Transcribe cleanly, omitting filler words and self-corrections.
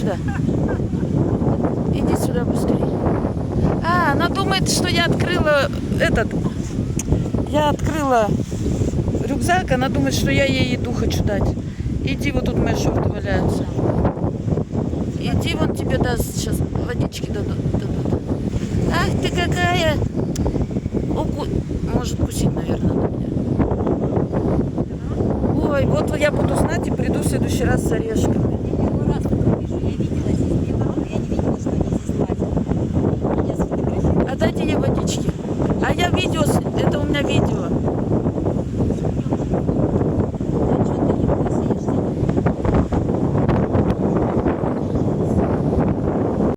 сюда. Иди сюда быстрее. А, она думает, что я открыла Я открыла рюкзак, она думает, что я ей еду хочу дать. Иди, вот тут мои шорты валяются. Иди, вон тебе даст сейчас водички дадут. Ах ты какая! Может кусить, наверное, на меня. Ой, вот я буду знать и приду в следующий раз с орешками. Первый раз такое вижу. Я видела здесь две короны, я не видела, что они здесь лазят. Я сфотографировала. А дайте ей водички. А я видео, это у меня видео.